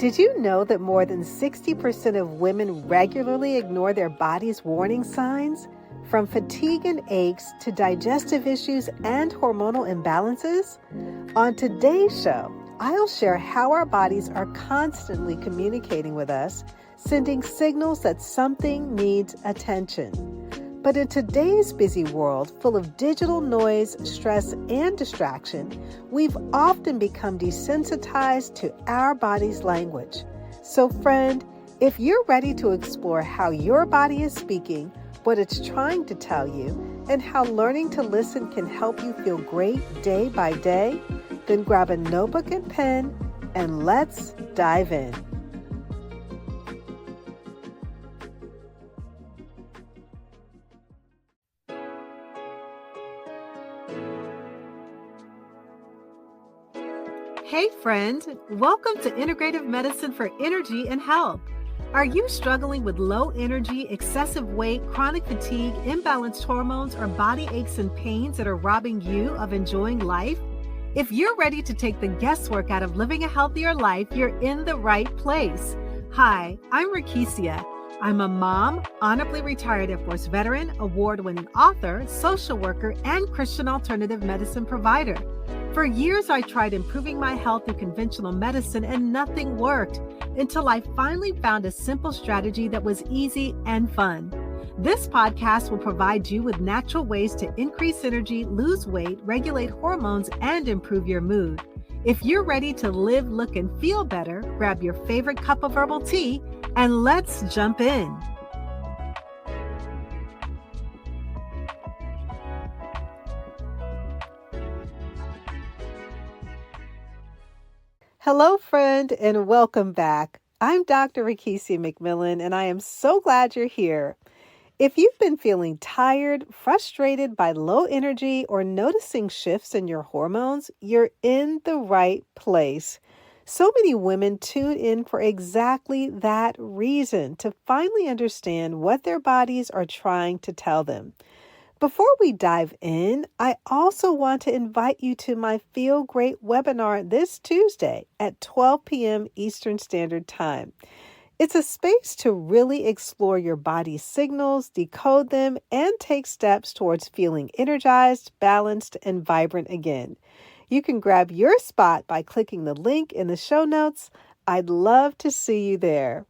Did you know that more than 60% of women regularly ignore their body's warning signs? From fatigue and aches to digestive issues and hormonal imbalances? On today's show, I'll share how our bodies are constantly communicating with us, sending signals that something needs attention. But in today's busy world, full of digital noise, stress, and distraction, we've often become desensitized to our body's language. So friend, if you're ready to explore how your body is speaking, what it's trying to tell you, and how learning to listen can help you feel great day by day, then grab a notebook and pen and let's dive in. Hey friend, welcome to Integrative Medicine for Energy and Health. Are you struggling with low energy, excessive weight, chronic fatigue, imbalanced hormones, or body aches and pains that are robbing you of enjoying life? If you're ready to take the guesswork out of living a healthier life, you're in the right place. Hi, I'm Rekishia. I'm a mom, honorably retired Air Force veteran, award-winning author, social worker, and Christian alternative medicine provider. For years, I tried improving my health through conventional medicine and nothing worked until I finally found a simple strategy that was easy and fun. This podcast will provide you with natural ways to increase energy, lose weight, regulate hormones, and improve your mood. If you're ready to live, look, and feel better, grab your favorite cup of herbal tea and let's jump in. Hello, friend, and welcome back. I'm Dr. Rekishia McMillan, and I am so glad you're here. If you've been feeling tired, frustrated by low energy, or noticing shifts in your hormones, you're in the right place. So many women tune in for exactly that reason, to finally understand what their bodies are trying to tell them. Before we dive in, I also want to invite you to my Feel Great webinar this Tuesday at 12 p.m. Eastern Standard Time. It's a space to really explore your body's signals, decode them, and take steps towards feeling energized, balanced, and vibrant again. You can grab your spot by clicking the link in the show notes. I'd love to see you there.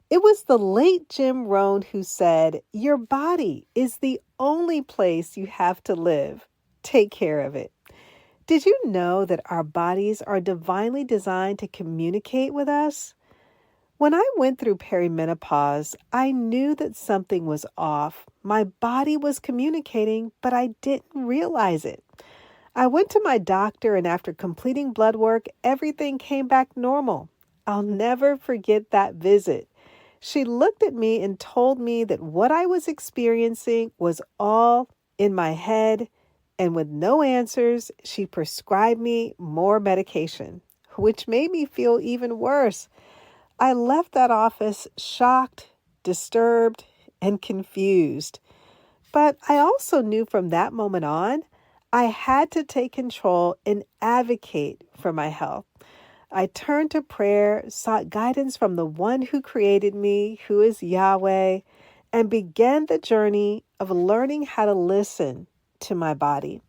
It was the late Jim Rohn who said, "Your body is the only place you have to live. Take care of it." Did you know that our bodies are divinely designed to communicate with us? When I went through perimenopause, I knew that something was off. My body was communicating, but I didn't realize it. I went to my doctor, and after completing blood work, everything came back normal. I'll never forget that visit. She looked at me and told me that what I was experiencing was all in my head, and with no answers, she prescribed me more medication, which made me feel even worse. I left that office shocked, disturbed, and confused. But I also knew from that moment on, I had to take control and advocate for my health. I turned to prayer, sought guidance from the one who created me, who is Yahweh, and began the journey of learning how to listen to my body.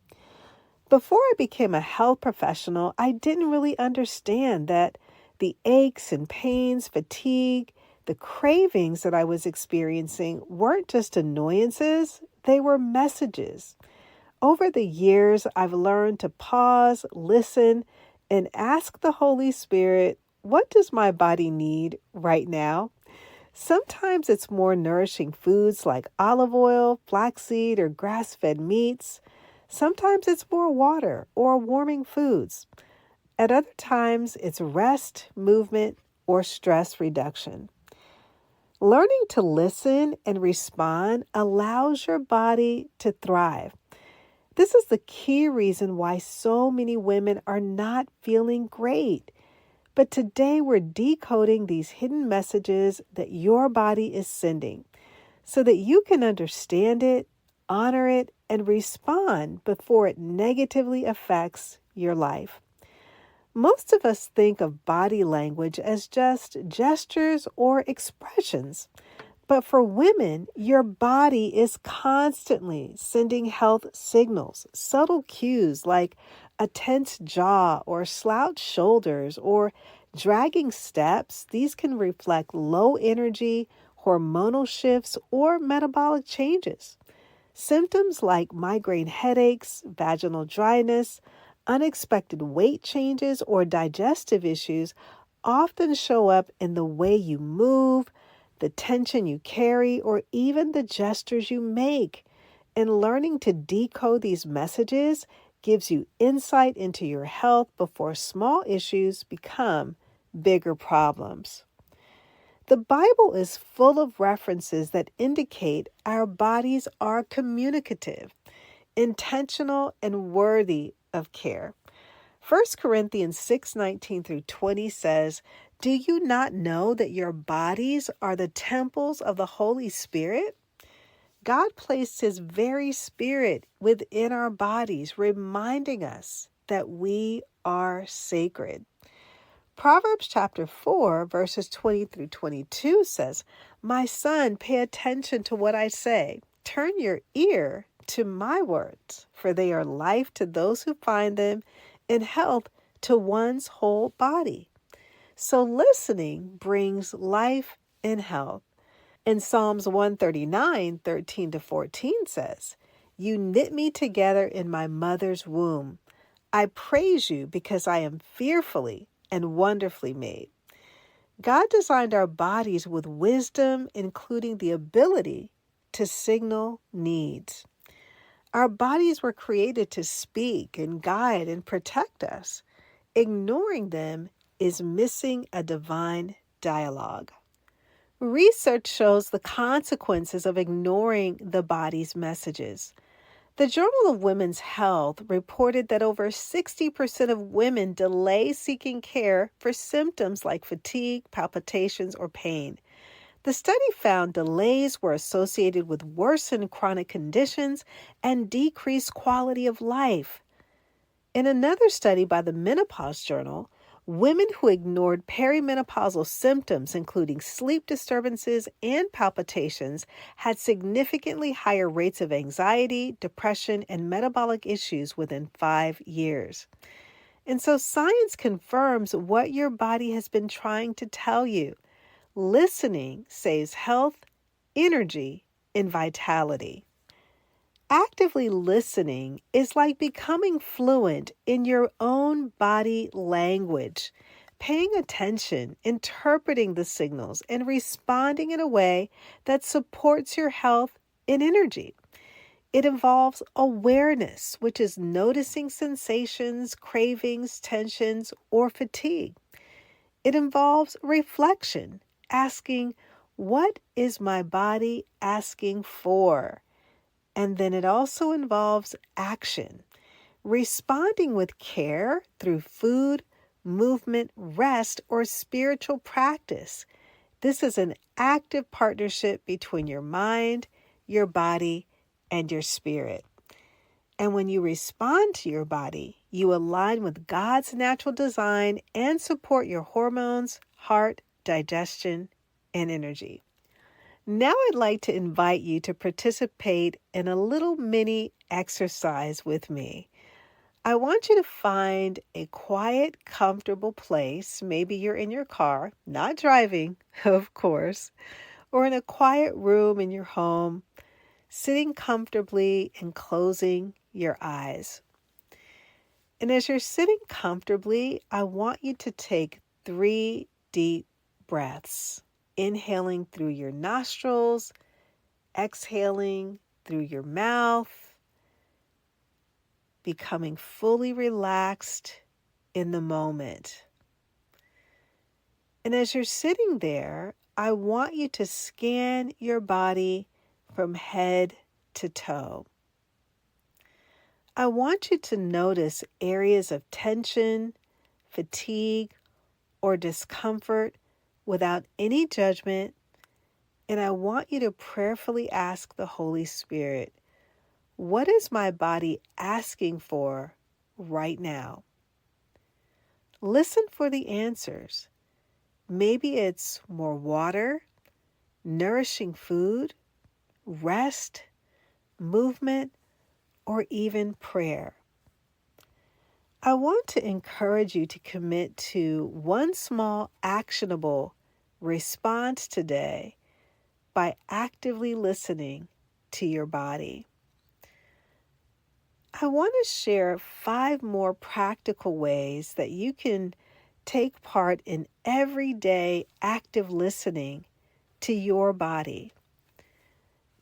Before I became a health professional, I didn't really understand that the aches and pains, fatigue, the cravings that I was experiencing weren't just annoyances, they were messages. Over the years, I've learned to pause, listen, and ask the Holy Spirit, what does my body need right now? Sometimes it's more nourishing foods like olive oil, flaxseed, or grass-fed meats. Sometimes it's more water or warming foods. At other times, it's rest, movement, or stress reduction. Learning to listen and respond allows your body to thrive. This is the key reason why so many women are not feeling great. But today we're decoding these hidden messages that your body is sending so that you can understand it, honor it, and respond before it negatively affects your life. Most of us think of body language as just gestures or expressions. But for women, your body is constantly sending health signals, subtle cues like a tense jaw or slouched shoulders or dragging steps. These can reflect low energy, hormonal shifts, or metabolic changes. Symptoms like migraine headaches, vaginal dryness, unexpected weight changes, or digestive issues often show up in the way you move, the tension you carry, or even the gestures you make. And learning to decode these messages gives you insight into your health before small issues become bigger problems. The Bible is full of references that indicate our bodies are communicative, intentional, and worthy of care. 1 Corinthians 6:19 through 20 says, "Do you not know that your bodies are the temples of the Holy Spirit? God placed His very Spirit within our bodies, reminding us that we are sacred." Proverbs chapter 4, verses 20 through 22 says, "My son, pay attention to what I say. Turn your ear to my words, for they are life to those who find them and health to one's whole body." So listening brings life and health. And Psalms 139, 13 to 14 says, "You knit me together in my mother's womb. I praise you because I am fearfully and wonderfully made." God designed our bodies with wisdom, including the ability to signal needs. Our bodies were created to speak and guide and protect us. Ignoring them is missing a divine dialogue. Research shows the consequences of ignoring the body's messages. The Journal of Women's Health reported that over 60% of women delay seeking care for symptoms like fatigue, palpitations, or pain. The study found delays were associated with worsened chronic conditions and decreased quality of life. In another study by the Menopause Journal, women who ignored perimenopausal symptoms, including sleep disturbances and palpitations, had significantly higher rates of anxiety, depression, and metabolic issues within 5 years. And so science confirms what your body has been trying to tell you. Listening saves health, energy, and vitality. Actively listening is like becoming fluent in your own body language, paying attention, interpreting the signals, and responding in a way that supports your health and energy. It involves awareness, which is noticing sensations, cravings, tensions, or fatigue. It involves reflection, asking, "What is my body asking for?" And then it also involves action, responding with care through food, movement, rest, or spiritual practice. This is an active partnership between your mind, your body, and your spirit. And when you respond to your body, you align with God's natural design and support your hormones, heart, digestion, and energy. Now I'd like to invite you to participate in a little mini exercise with me. I want you to find a quiet, comfortable place. Maybe you're in your car, not driving, of course, or in a quiet room in your home, sitting comfortably and closing your eyes. And as you're sitting comfortably, I want you to take 3 deep breaths, inhaling through your nostrils, exhaling through your mouth, becoming fully relaxed in the moment. And as you're sitting there, I want you to scan your body from head to toe. I want you to notice areas of tension, fatigue, or discomfort without any judgment. And I want you to prayerfully ask the Holy Spirit, "What is my body asking for right now?" Listen for the answers. Maybe it's more water, nourishing food, rest, movement, or even prayer. I want to encourage you to commit to one small actionable response today by actively listening to your body. I want to share 5 more practical ways that you can take part in everyday active listening to your body.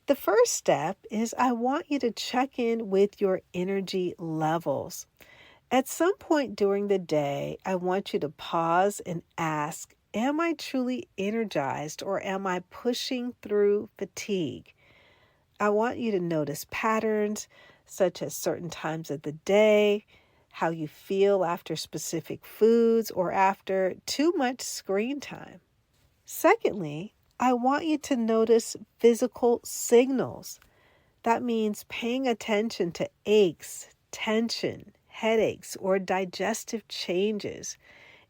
The first step is I want you to check in with your energy levels. At some point during the day, I want you to pause and ask, am I truly energized or am I pushing through fatigue? I want you to notice patterns such as certain times of the day, how you feel after specific foods or after too much screen time. Secondly, I want you to notice physical signals. That means paying attention to aches, tension, headaches, or digestive changes.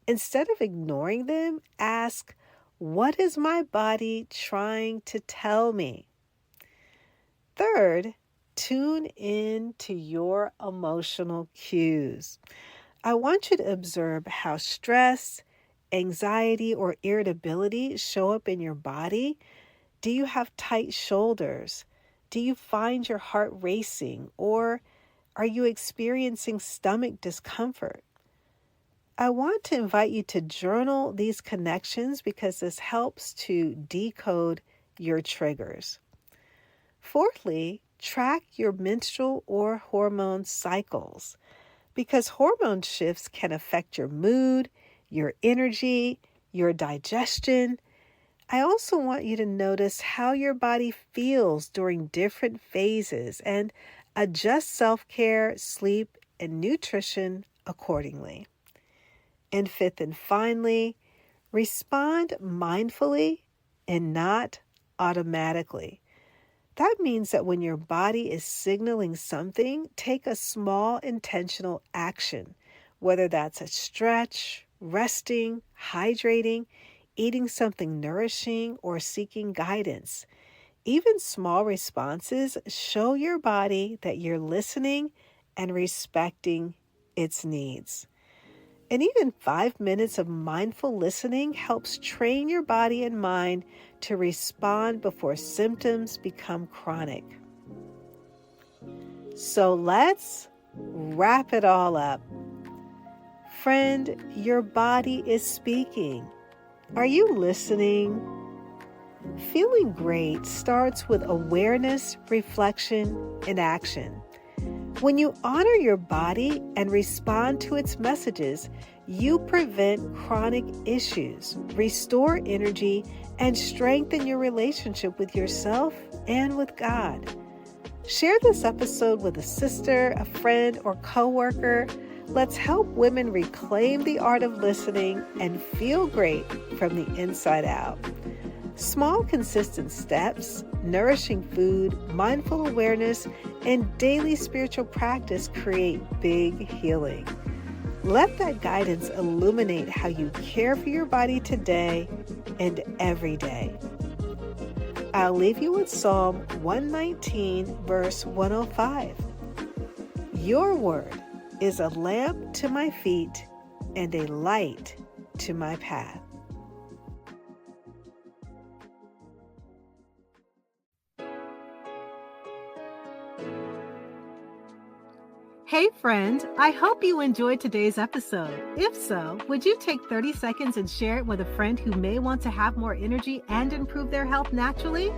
Instead of ignoring them, ask, what is my body trying to tell me? Third, tune in to your emotional cues. I want you to observe how stress, anxiety, or irritability show up in your body. Do you have tight shoulders? Do you find your heart racing? Or are you experiencing stomach discomfort? I want to invite you to journal these connections because this helps to decode your triggers. Fourthly, track your menstrual or hormone cycles because hormone shifts can affect your mood, your energy, your digestion. I also want you to notice how your body feels during different phases and adjust self-care, sleep, and nutrition accordingly. And fifth and finally, respond mindfully and not automatically. That means that when your body is signaling something, take a small intentional action, whether that's a stretch, resting, hydrating, eating something nourishing, or seeking guidance. Even small responses show your body that you're listening and respecting its needs. And even 5 minutes of mindful listening helps train your body and mind to respond before symptoms become chronic. So let's wrap it all up. Friend, your body is speaking. Are you listening? Feeling great starts with awareness, reflection, and action. When you honor your body and respond to its messages, you prevent chronic issues, restore energy, and strengthen your relationship with yourself and with God. Share this episode with a sister, a friend, or coworker. Let's help women reclaim the art of listening and feel great from the inside out. Small, consistent steps, nourishing food, mindful awareness, and daily spiritual practice create big healing. Let that guidance illuminate how you care for your body today and every day. I'll leave you with Psalm 119, verse 105. Your word is a lamp to my feet and a light to my path. Hey friend, I hope you enjoyed today's episode. If so, would you take 30 seconds and share it with a friend who may want to have more energy and improve their health naturally?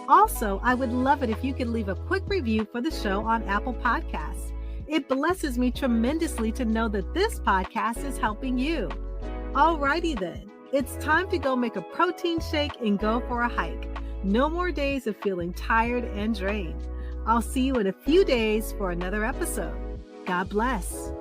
Also, I would love it if you could leave a quick review for the show on Apple Podcasts. It blesses me tremendously to know that this podcast is helping you. Alrighty then, it's time to go make a protein shake and go for a hike. No more days of feeling tired and drained. I'll see you in a few days for another episode. God bless.